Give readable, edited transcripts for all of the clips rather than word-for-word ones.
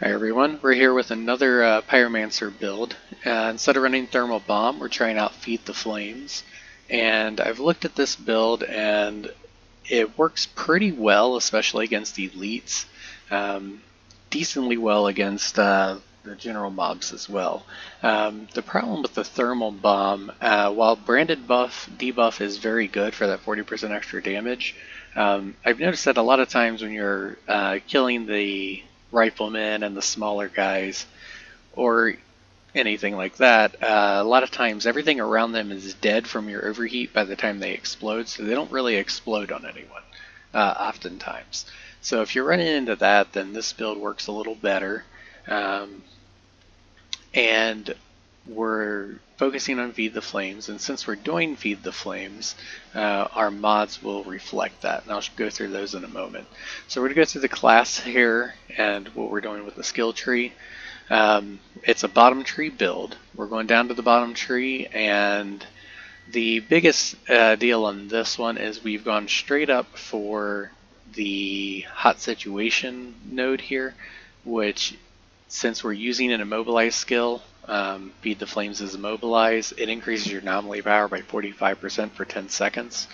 Hi everyone, we're here with another Pyromancer build. Instead of running Thermal Bomb, we're trying out Feed the Flames. And I've looked at this build and it works pretty well, especially against elites. Decently well against the general mobs as well. The problem with the Thermal Bomb, while branded debuff is very good for that 40% extra damage, I've noticed that a lot of times when you're killing the riflemen and the smaller guys or anything like that, a lot of times everything around them is dead from your overheat by the time they explode, so they don't really explode on anyone oftentimes. So if you're running into that, then this build works a little better. And we're focusing on Feed the Flames, and since we're doing Feed the Flames, our mods will reflect that, and I'll go through those in a moment. So we're going to go through the class here and what we're doing with the skill tree. It's a bottom tree build. We're going down to the bottom tree, and the biggest deal on this one is we've gone straight up for the hot situation node here, which, since we're using an immobilize skill, Feed the Flames is immobilize, it increases your anomaly power by 45% for 10 seconds.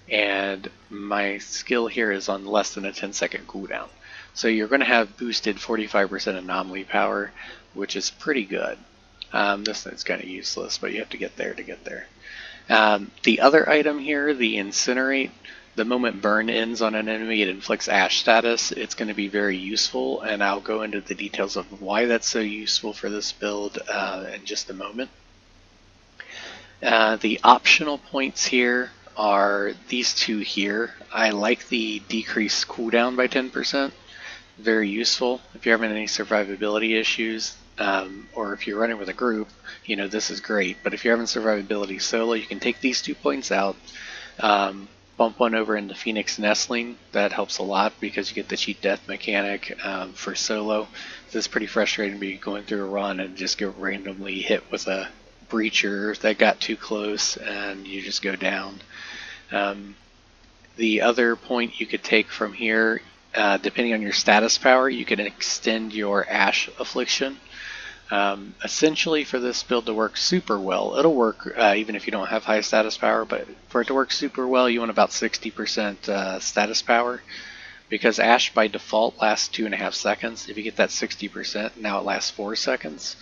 And my skill here is on less than a 10-second cooldown. So you're going to have boosted 45% anomaly power, which is pretty good. This thing's kind of useless, but you have to get there to get there. The other item here, the Incinerate, the moment burn ends on an enemy, it inflicts ash status. It's going to be very useful, and I'll go into the details of why that's so useful for this build in just a moment. The optional points here are these two here. I like the decreased cooldown by 10%. Very useful if you're having any survivability issues, or if you're running with a group, this is great. But if you're having survivability solo, you can take these 2 points out, bump one over into Phoenix Nestling. That helps a lot because you get the cheat death mechanic for solo. This is pretty frustrating to be going through a run and just get randomly hit with a breacher that got too close and you just go down. The other point you could take from here, depending on your status power, you can extend your Ash Affliction. Essentially, for this build to work super well, it'll work even if you don't have high status power, but for it to work super well, you want about 60% status power, because Ash by default lasts 2.5 seconds. If you get that 60%, now it lasts 4 seconds,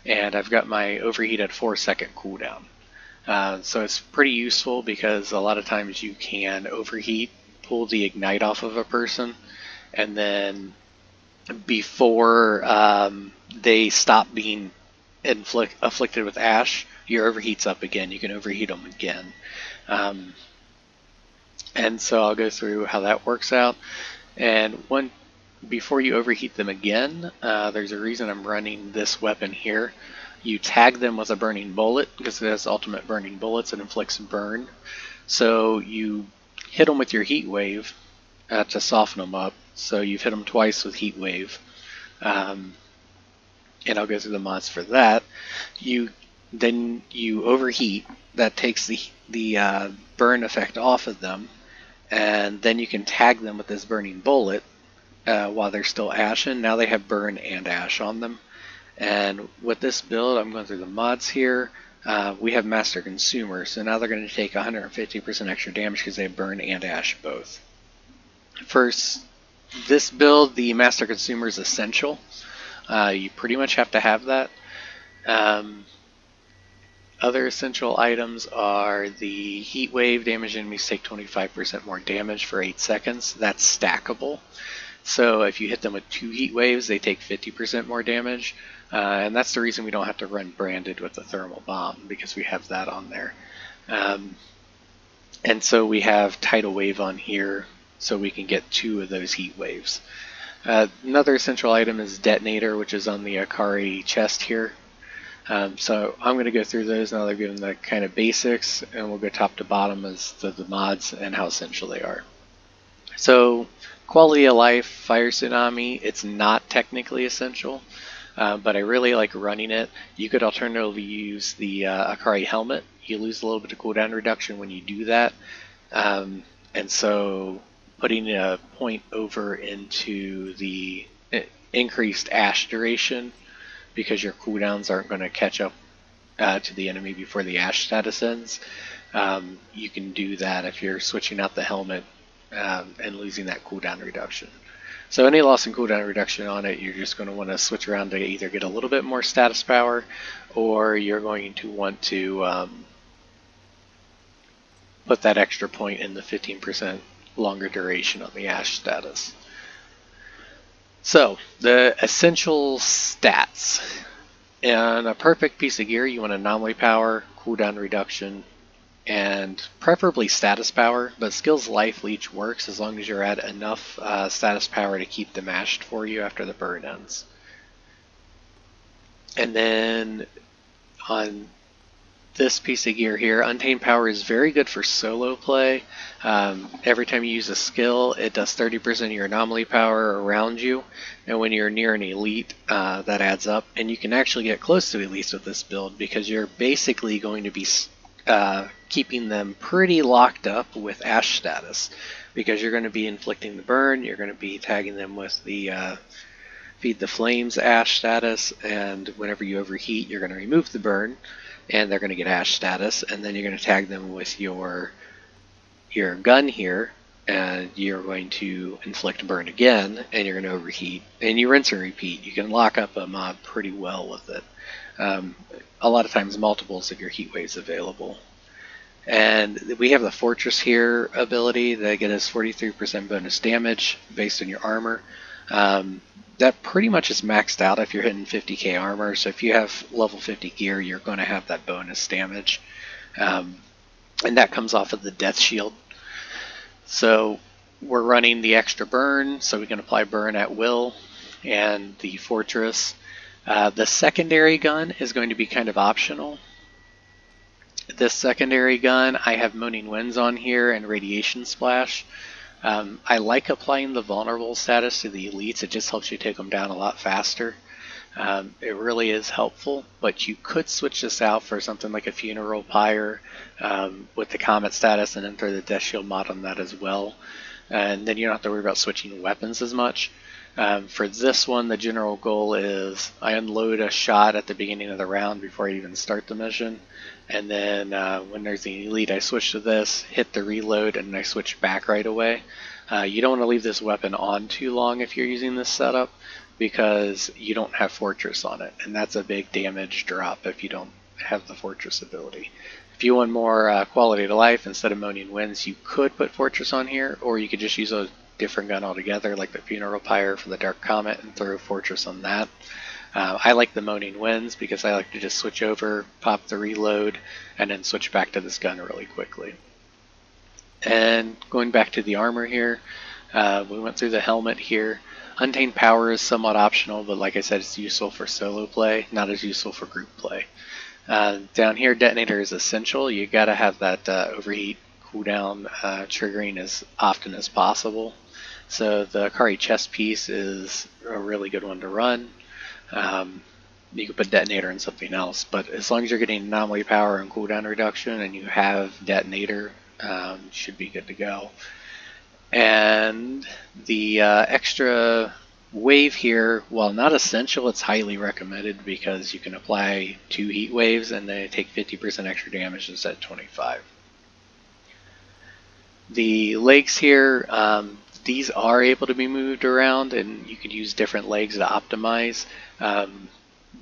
and I've got my overheat at 4-second cooldown. So it's pretty useful because a lot of times you can overheat, pull the ignite off of a person, and then before they stop being afflicted with ash, your overheat's up again. You can overheat them again. And so I'll go through how that works out. And before you overheat them again, there's a reason I'm running this weapon here. You tag them with a burning bullet because it has ultimate burning bullets and inflicts burn. So you hit them with your heat wave to soften them up. So you've hit them twice with heat wave. And I'll go through the mods for that. Then you overheat. That takes the burn effect off of them, and then you can tag them with this burning bullet while they're still ashen. Now they have burn and ash on them. And with this build, I'm going through the mods here. We have Master Consumer, so now they're going to take 150% extra damage because they have burn and ash both. First, this build, the Master Consumer is essential. You pretty much have to have that. Other essential items are the Heat Wave. Damage enemies take 25% more damage for 8 seconds. That's stackable. So if you hit them with 2 Heat Waves, they take 50% more damage. And that's the reason we don't have to run branded with the Thermal Bomb, because we have that on there. And so we have Tidal Wave on here, so we can get 2 of those Heat Waves. Another essential item is Detonator, which is on the Akari chest here. So I'm going to go through those now. They're given the kind of basics, and we'll go top to bottom as to the mods and how essential they are. So quality of life, Fire Tsunami, it's not technically essential, but I really like running it. You could alternatively use the Akari helmet. You lose a little bit of cooldown reduction when you do that, and so putting a point over into the increased ash duration because your cooldowns aren't going to catch up to the enemy before the ash status ends. You can do that if you're switching out the helmet and losing that cooldown reduction. So any loss in cooldown reduction on it, you're just going to want to switch around to either get a little bit more status power, or you're going to want to put that extra point in the 15% longer duration on the ash status. So the essential stats. In a perfect piece of gear, you want anomaly power, cooldown reduction, and preferably status power, but skills life leech works as long as you're at enough status power to keep them ashed for you after the burn ends. And then on this piece of gear here, Untamed Power is very good for solo play. Every time you use a skill, it does 30% of your anomaly power around you, and when you're near an elite, that adds up. And you can actually get close to elites with this build because you're basically going to be keeping them pretty locked up with ash status, because you're going to be inflicting the burn, you're going to be tagging them with the feed the flames ash status, and whenever you overheat, you're going to remove the burn, and they're going to get ash status, and then you're going to tag them with your gun here, and you're going to inflict burn again, and you're going to overheat, and you rinse and repeat. You can lock up a mob pretty well with it. A lot of times multiples of your heat waves available. And we have the Fortress here ability that gets us 43% bonus damage based on your armor. That pretty much is maxed out if you're hitting 50k armor, so if you have level 50 gear, you're going to have that bonus damage. And that comes off of the Death Shield. So we're running the extra burn, so we can apply burn at will, and the Fortress. The secondary gun is going to be kind of optional. This secondary gun, I have Moaning Winds on here and Radiation Splash. I like applying the vulnerable status to the elites. It just helps you take them down a lot faster. It really is helpful, but you could switch this out for something like a Funeral Pyre with the Comet status, and then throw the Death Shield mod on that as well. And then you don't have to worry about switching weapons as much. For this one, the general goal is I unload a shot at the beginning of the round before I even start the mission, and then when there's the elite, I switch to this, hit the reload, and I switch back right away. You don't want to leave this weapon on too long if you're using this setup, because you don't have Fortress on it, and that's a big damage drop if you don't have the Fortress ability. If you want more quality of life, instead of Moaning Winds, you could put Fortress on here, or you could just use a different gun altogether, like the Funeral Pyre for the Dark Comet, and throw Fortress on that. I like the Moaning Winds because I like to just switch over, pop the reload, and then switch back to this gun really quickly. And going back to the armor here, we went through the helmet here. Untamed Power is somewhat optional, but like I said, it's useful for solo play, not as useful for group play. Down here, Detonator is essential. You gotta have that overheat cooldown triggering as often as possible. So the Akari chest piece is a really good one to run. You can put Detonator in something else, but as long as you're getting anomaly power and cooldown reduction and you have Detonator, you should be good to go. And the extra wave here, while not essential, it's highly recommended because you can apply 2 heat waves and they take 50% extra damage instead of 25. The legs here, these are able to be moved around, and you could use different legs to optimize,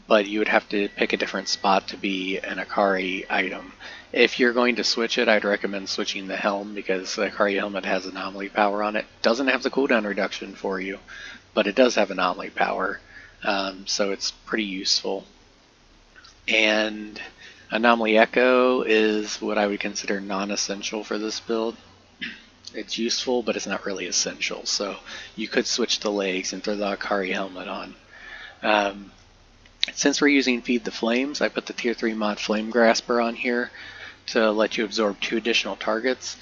but you would have to pick a different spot to be an Akari item. If you're going to switch it, I'd recommend switching the helm, because the Akari helmet has anomaly power on it. Doesn't have the cooldown reduction for you, but it does have anomaly power, so it's pretty useful. And Anomoly Echo is what I would consider non-essential for this build. It's useful, but it's not really essential, so you could switch the legs and throw the Akari helmet on. Since we're using Feed the Flames, I put the Tier 3 mod Flame Grasper on here to let you absorb 2 additional targets.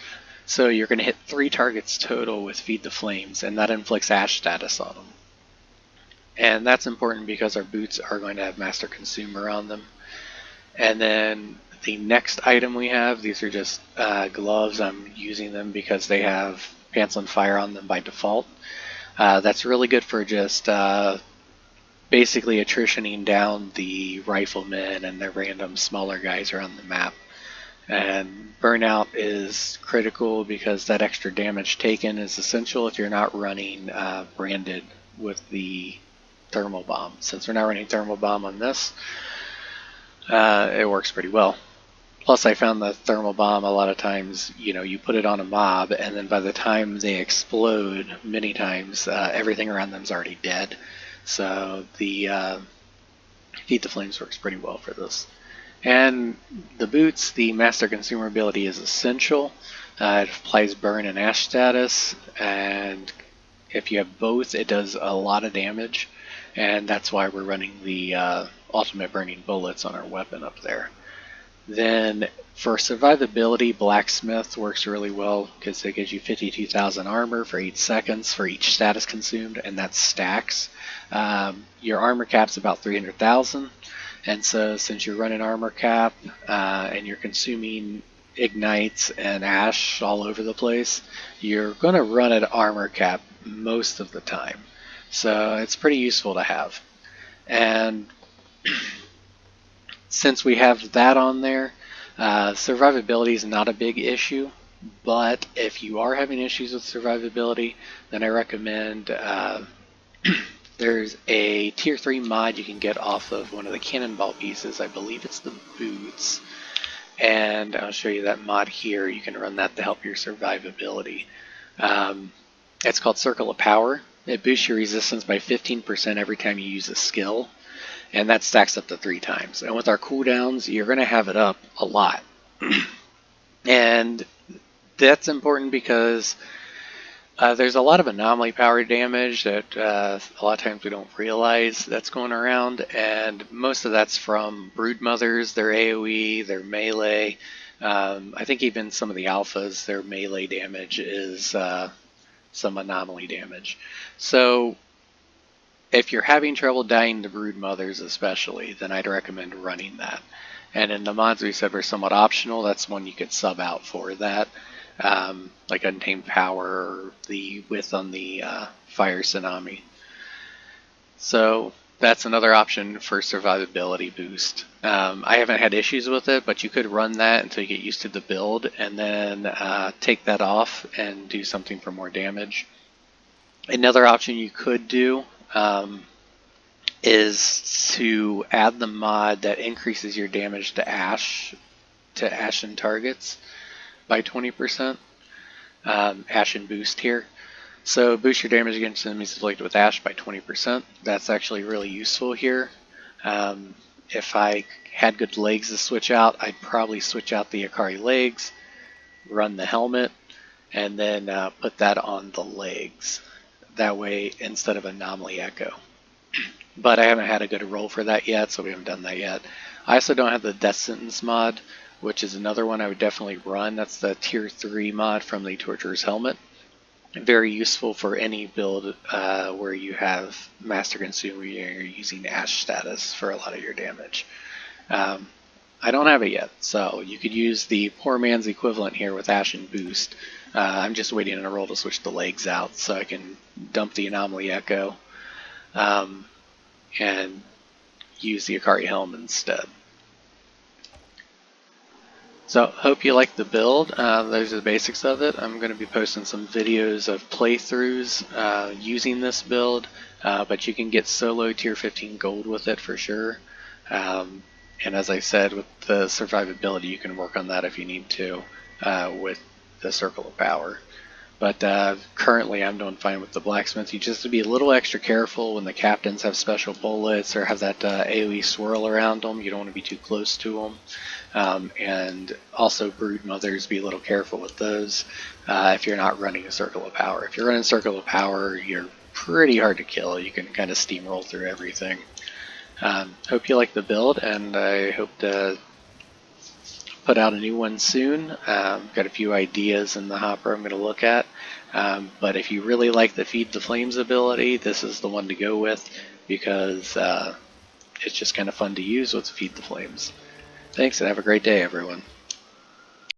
So you're going to hit 3 targets total with Feed the Flames, and that inflicts Ash status on them. And that's important because our boots are going to have Master Consumer on them. And then the next item we have, these are just gloves. I'm using them because they have Pants on Fire on them by default. That's really good for just basically attritioning down the riflemen and the random smaller guys around the map. And burnout is critical because that extra damage taken is essential if you're not running branded with the thermal bomb. Since we're not running thermal bomb on this, it works pretty well. Plus, I found the thermal bomb a lot of times, you put it on a mob, and then by the time they explode, many times, everything around them is already dead. So the Feed the Flames works pretty well for this. And the boots, the Master Consumer ability is essential. It applies burn and ash status, and if you have both, it does a lot of damage, and that's why we're running the ultimate burning bullets on our weapon up there. Then for survivability, Blacksmith works really well because it gives you 52,000 armor for 8 seconds for each status consumed, and that stacks. Your armor cap's about 300,000, and so since you're running armor cap and you're consuming ignites and ash all over the place, you're going to run at armor cap most of the time. So it's pretty useful to have. And since we have that on there, survivability is not a big issue, but if you are having issues with survivability, then I recommend there's a tier 3 mod you can get off of one of the Cannonball pieces. I believe it's the boots, and I'll show you that mod here. You can run that to help your survivability. It's called Circle of Power. It boosts your resistance by 15% every time you use a skill, and that stacks up to 3 times. And with our cooldowns, you're going to have it up a lot. And that's important because there's a lot of anomaly power damage that a lot of times we don't realize that's going around, and most of that's from brood mothers, their AoE, their melee. I think even some of the alphas, their melee damage is some anomaly damage. So if you're having trouble dying to brood mothers especially, then I'd recommend running that. And in the mods we said were somewhat optional, that's one you could sub out for that. Like Untamed Power or the Width on the Fire Tsunami. So that's another option for survivability boost. I haven't had issues with it, but you could run that until you get used to the build and then take that off and do something for more damage. Another option you could do is to add the mod that increases your damage to ashen targets by 20%. Ashen boost here. So boost your damage against enemies inflicted with ash by 20%. That's actually really useful here. If I had good legs to switch out, I'd probably switch out the Akari legs, run the helmet, and then put that on the legs. That way, instead of Anomoly Echo. But I haven't had a good roll for that yet, so we haven't done that yet. I also don't have the Death Sentence mod, which is another one I would definitely run. That's the tier 3 mod from the Torturer's Helmet. Very useful for any build where you have Master Consumer, you're using Ash status for a lot of your damage. I don't have it yet, so you could use the poor man's equivalent here with Ash and Boost. I'm just waiting on a roll to switch the legs out so I can dump the Anomoly Echo and use the Akari Helm instead. So hope you like the build. Those are the basics of it. I'm going to be posting some videos of playthroughs using this build, but you can get solo tier 15 gold with it for sure. And as I said, with the survivability, you can work on that if you need to with the Circle of Power. But currently I'm doing fine with the Blacksmith. You just have to be a little extra careful when the captains have special bullets or have that AoE swirl around them. You don't want to be too close to them. And also brood mothers, be a little careful with those if you're not running a Circle of Power. If you're running Circle of Power, you're pretty hard to kill. You can kind of steamroll through everything. Hope you like the build, and I hope to put out a new one soon. Got a few ideas in the hopper I'm going to look at. But if you really like the Feed the Flames ability, this is the one to go with because it's just kind of fun to use with Feed the Flames. Thanks, and have a great day, everyone.